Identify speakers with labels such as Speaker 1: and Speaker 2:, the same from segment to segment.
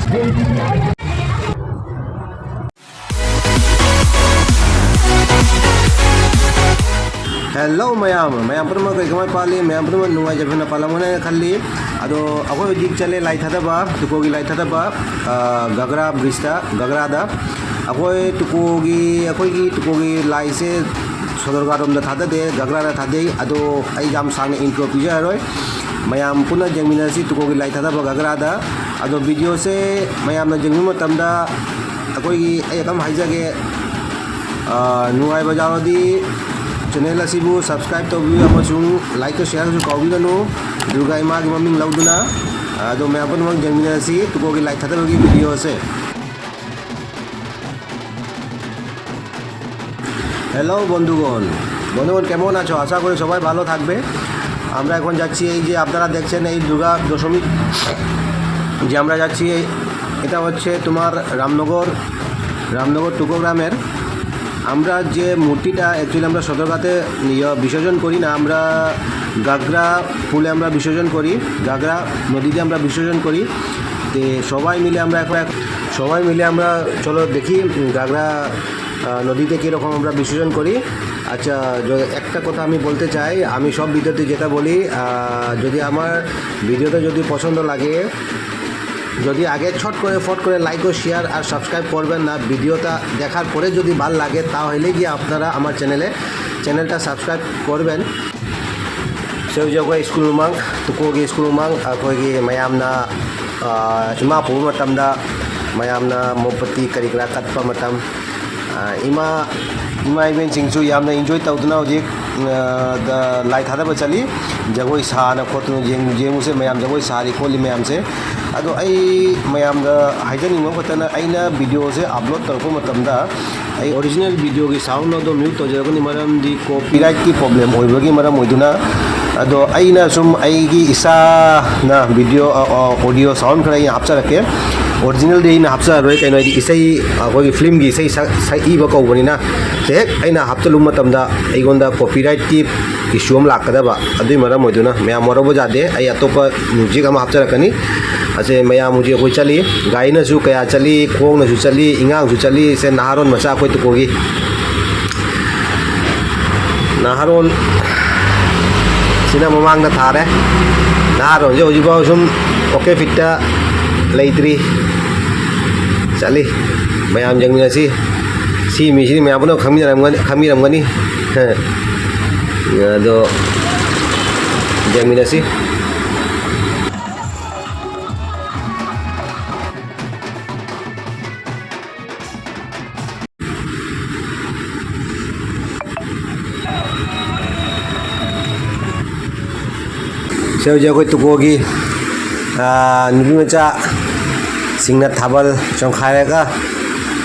Speaker 1: Hello ma'am पुनः कई कमाय पाली मैम पुनः नुआई जब पालमने खाली अदो अखोय जिक चले लाई थादाबा तुकोगी लाई थादाबा गगरा ब्रिस्टा गगरादा अखोय तुकोगी लाई से सदरगारोम दा थादे गगरादा थादे अदो आई जाम सांग इंट्रो पिजा रोय मैम पुनः जंगमिनासी तुकोगी लाई थादाबा गगरादा अदो वीडियो से मैम जंगमी मतमदा अखोयगी आई कम हाइजागे नुआई बजावदी चैनल असिबु सब्सक्राइब तौबियो अमसुंग लाइक शेयर सु कौबिगनु दुर्गा इमा की ममिंग लौदुना अदो मैं अपन मंग जंगमिनासी तुकोगी लाई थादाबगी वीडियो से हेलो बंधुगण केमन आछो आशा करी सबाई भालो थाकबे आमरा एखन जाচ্ছি এই যে আপনারা দেখছেন এই দুর্গা দশমী যে আমরা যাচ্ছি এটা হচ্ছে তোমার রামনগর টুকো গ্রামের আমরা যে মূর্তিটা অ্যাকচুয়ালি আমরা সদরঘাটে বিসর্জন করি না আমরা গাগরা পুলে আমরা বিসর্জন করি গাগরা নদীতে আমরা বিসর্জন করি তো সবাই মিলে আমরা চলো দেখি গাগরা নদীতে কীরকম আমরা বিসর্জন করি আচ্ছা একটা কথা আমি বলতে চাই আমি সব ভিডিওতে যেটা বলি যদি আমার ভিডিওটা যদি পছন্দ লাগে যদি আগে ছট করে ফট করে লাইক ও শেয়ার আর সাবস্ক্রাইব করবেন না ভিডিওটা দেখার পরে যদি ভালো লাগে তাহলে গিয়ে আপনারা আমার চ্যানেলটা সাবস্ক্রাইব করবেন সেই জগয় স্কুল উমাং তুকোगी स्कूल उमांग अखोगी मयामना चुमा पुबा मतमदा मयामना मोपति करिकरा कटपा मतम इमा इवेंट सिंगसु यामना एंजॉय तौदना होजिक लाई थादाबा चली जगोई साना खोतनु जेमुसे मयाम जगोई सारी खोली मयाम से अदो आई मयाम दा हाइजनिंग खतना आइना वीडियो से अपलोड तरपो मतमदा आई ओरिजिनल वीडियो की साउंड दो म्यूट तोजरगनि मरम दी कॉपीराइट की प्रॉब्लम होइबगी मरम होइदुना अदो आइना सुम आइगी इसा ना वीडियो ऑडियो साउंड खरा हापचारके ओरिजिनल दे इन हापचा रोय कैनो इसै अखोगी फिल्म की इसै इबा कौबनिना हेक आइना हापचलु मतमदा आइगोंदा कॉपीराइट की इशू अम लाकदबा अदुइ मरम होइदुना मयाम मरबो जादे आई अतोपा म्यूजिक अम हापचारकनी असे मयाम मुझे कोई चली गाइनसु कया चली खोंगनसु चली इंगांगसु चली से नाहारोन मचा कोई तुकोगी नाहारोन सिना ममांग दा थारे नाहारोन जे होजिबा सुम ओके फिट्टा लेइत्री चली मयाम जंगमिनासी सी मिसिनी मयाम पुनो खमीरमगनी अदो जंगमिनासी सेवजा कोई तुकोगी नुबी मचा सिंगना थाबल चौंखारेगा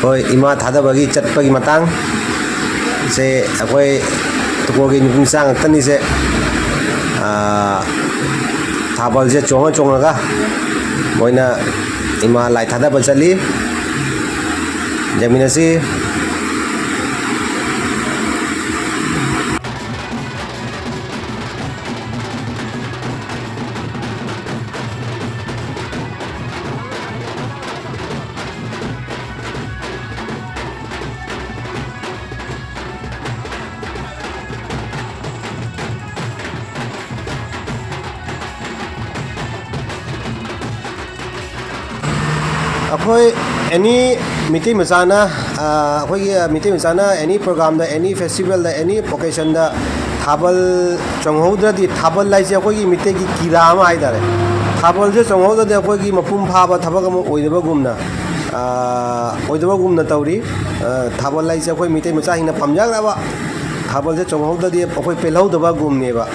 Speaker 1: होय इमा थादाबगी चटपगी मतंग से अखोय तुकोगी नुबी मचा ngakani से थाबल से चोंगा मोइना इमा लाई थादाबा चली जमीनसी अखोई एनी मीटिंग मचाना अखोई मीटिंग मचाना एनी प्रोग्राम दा एनी फेस्टिवल दा एनी ओकेशन दा थाबल चोंगहौद्रदी थाबल लाइसे अखोई मीटिंग की कीड़ा अमा हाइदारे थाबल से चोंगहौद्रदी अखोई मपुम फाबा थबक अमा ओइदबगुमना तौरी थाबल लाइसे अखोई मीटिंग मचा हिना फमजाग्राबा थाबल से चोंगहौद्रदी अखोई पेलहौदबगुमनेबा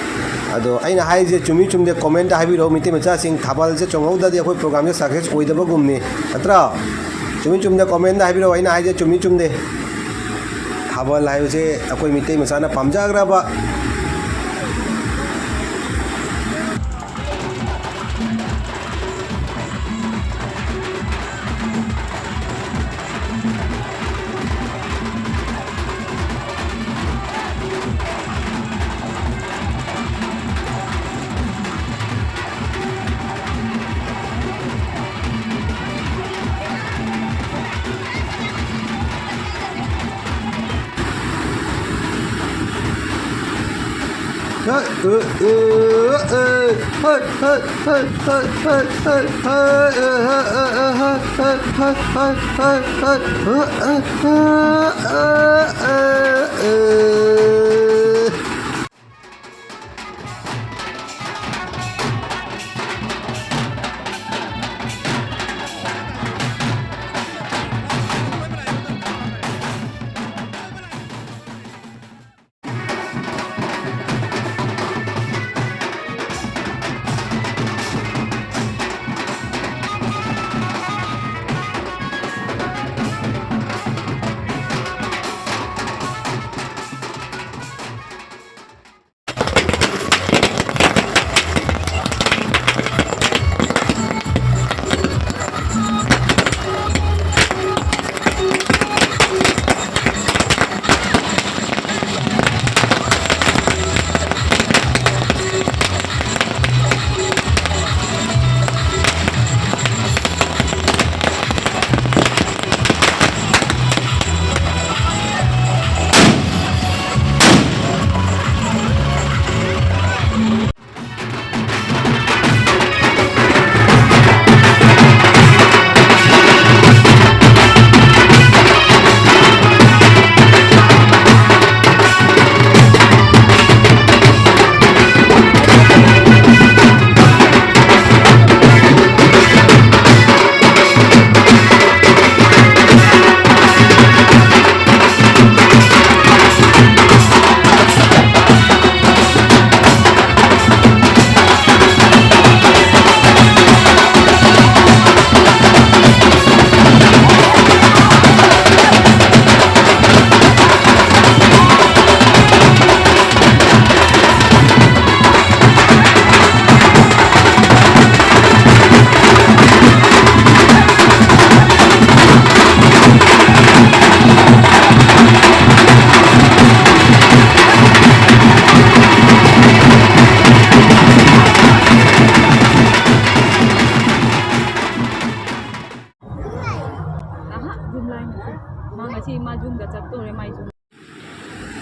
Speaker 1: अदो अइना हाइजे चुमी चुमदे कमेंट हाइबिरो मीटिंग मचा सिंग थाबल से चोंगहौद्रदी अखोई प्रोग्राम से सक्सेस ओइदबगुमने अत्रा चुमी चुमदे कमेंट हाइबिरो अइना हाइजे चुमी चुमदे थाबल हाइबसे अखोई meeting मचाना फमजाग्राबा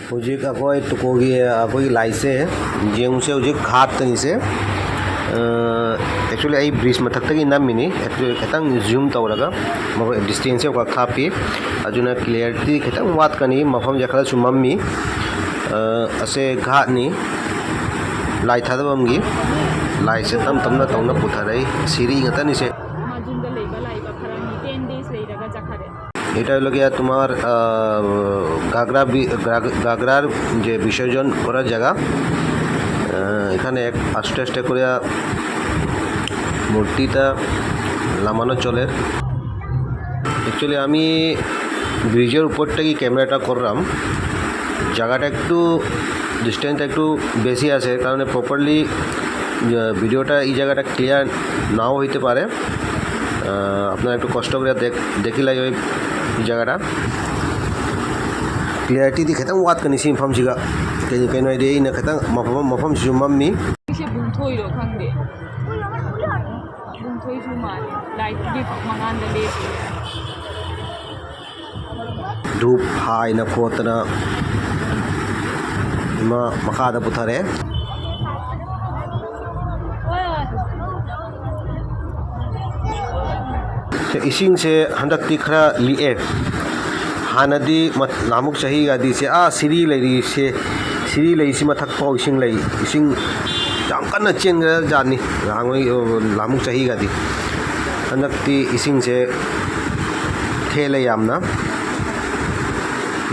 Speaker 1: Hujik akoy tukogi akoy laise jeng se hujik khat tani se actually ai bridge mathak tagi namini actually khatang zoom tawraga mako distance ka khapi ajuna clarity khatang wat kani mafam jakhala sumammi ase ghat ni lai thadabam gi lai se tam tamna tawna putharai siri ngatani se majunda leiba laiba kharani 10 days leiraga jakhare এটা হলো গিয়া তোমার গাগরার যে বিসর্জন করার জায়গা এখানে আস্তে আস্তে করে মূর্তিটা নামানো চলে অ্যাকচুয়ালি আমি ব্রিজের উপরটাই ক্যামেরাটা করলাম জায়গাটা একটু ডিস্টেন্সটা একটু বেশি আছে কারণে প্রপারলি ভিডিওটা এই জায়গাটা ক্লিয়ার নাও হইতে পারে আপনারা একটু কষ্ট করে দেখিলাই ওই জায়গাটা ক্লিয়ারিটি দি খেতাম ওয়াত কানি সিম ফাম সিগা কেন রে ইনা খেতাম মফম জুমামনি
Speaker 2: সে বুনথই ro khangde বুনথই জুমান লাইট দি মাগান দে
Speaker 1: ধূপ হাই না খোতনা মা মাখাদা পুথারে इसिंग से हंदक खरा लिए हानदी नामुक चाही गादी से सिरी लेरी से सिरी लेरी से मथक पाव इसिंग लई इसिंग जाम कन्ना चेंग जानी रांगोई नामुक चाही गादी हंदक इसिंग से थेले यामना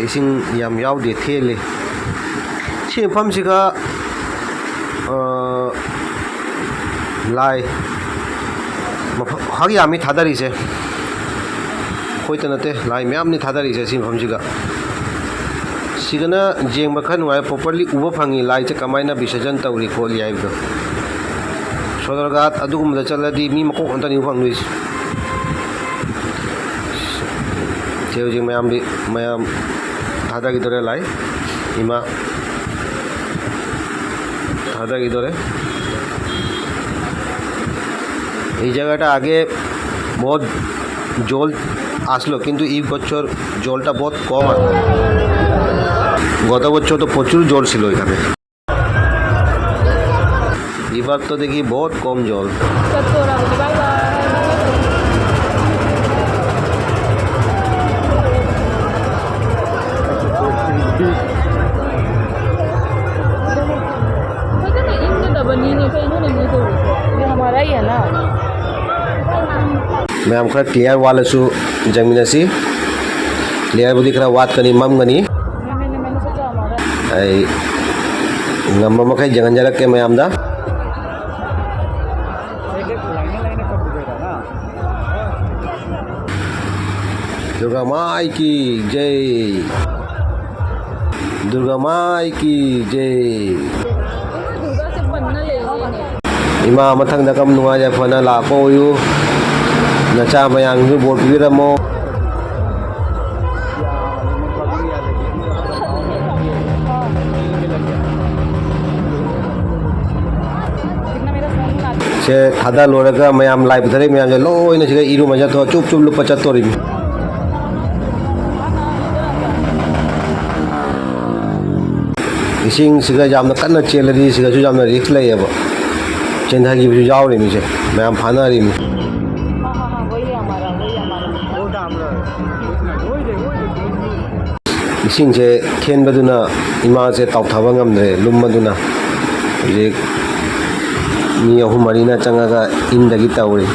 Speaker 1: इसिंग याम याव दे थेले छि फम सिगा लाई हागी आमी थादारी से कोई तनते लाई मैमनी थादारी से सिंफमसिगा सिगना जेंग बखन वाय प्रॉपर्ली उबा फंगी लाई से कमाइना विसर्जन तौरी खोली आइबदो सोदरगात अदुगुमदा चलदी मी मको अंतनी फंगलिस जेउ मैम थादा की दरे लाई इमा थादा की दरे এই জায়গাটা আগে বহুত জল আসলো কিন্তু এই বছর জলটা বহুত কম আসলো গত বছর তো প্রচুর জল ছিল এখানে इबार तो देखिए बहुत कम जल
Speaker 2: चतोरा बाय बाय ये हमारा ही है ना
Speaker 1: मैं हम खरा क्लियर वाल सु जमीन से क्लियर बुद्धि खरा वात कनी मम गनी
Speaker 2: मैंने सोचा हमारा
Speaker 1: आई ngam makai jangan jarak ke mayam da Durga Mai ki jai Durga Mai ki jai
Speaker 2: Durga से बनना ले
Speaker 1: Ima mathang da kam nuwa ja phana la ko yu nacha mayang ju bot wiramo से थादा लोरगा मैम लाइव धरे ma'am जे लोइना सिगा इरु मजा तो चुप चुप loop पचा तोरी इसिंग सिगा जामना कन्ना चेलरी सिगा जु जामना रिस्क लैयब चेंधा की भी जाव रे मिसे मैम फाना री मी
Speaker 2: हाँ वही हमारा
Speaker 1: इसिंग से खेन बदुना इमा से ताउथाबा ngamdre lum maduna je mi ahum marina changaga indagi tawri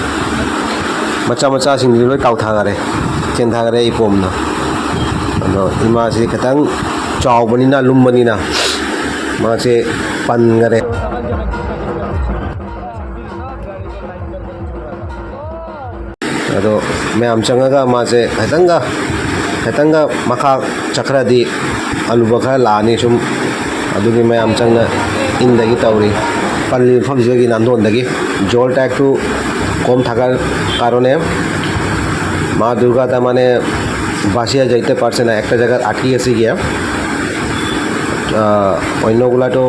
Speaker 1: macha macha sing loi tautha gare ipomna ano ima se khatang chawbanina lumbanina ma se pan gare ado me am changaga ma se khatanga makha chakra di alu bakha lani sum adugi me am changna indagi tawri পাল্লি ফমজেগি নান্দন দেখি জলটা একটু কম থাকার কারণে মা দুর্গা তা মানে বাসিয়া যাইতে পারছে না একটা জায়গা আটকে গেছে গিয়া অন্যগুলা তো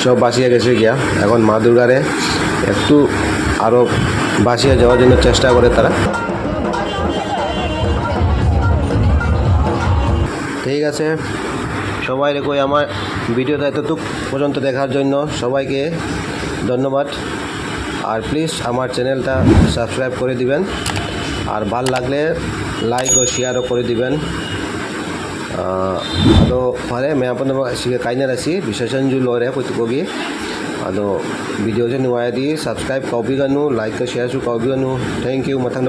Speaker 1: সব বাসিয়া গেছে গিয়া এখন মা দুর্গারে একটু আরো বাসিয়া যাওয়ার জন্য চেষ্টা করে তারা ঠিক আছে সবাই কই আমার ভিডিওটা এতটুক পর্যন্ত দেখার জন্য সবাইকে ধন্যবাদ আর প্লিজ আমার চ্যানেলটা সাবস্ক্রাইব করে দিবেন আর ভালো লাগলে লাইক ও শেয়ারও করে দিবেন ಅದು ಫಾರೆ ಮೇ अपन ಸಿಗೆ ಕಾಯ್ನ ರಸಿ ವಿಶೇಷನ್ ಜು ಲೋರೆ ಕೊಯ್ತುಕೋಗಿ ಅದು ವಿಡಿಯೋ जे नुवायदी सब्सक्राइब कौबी गनु लाइक शेयर सु कौबी गनु थैंक यू मथंग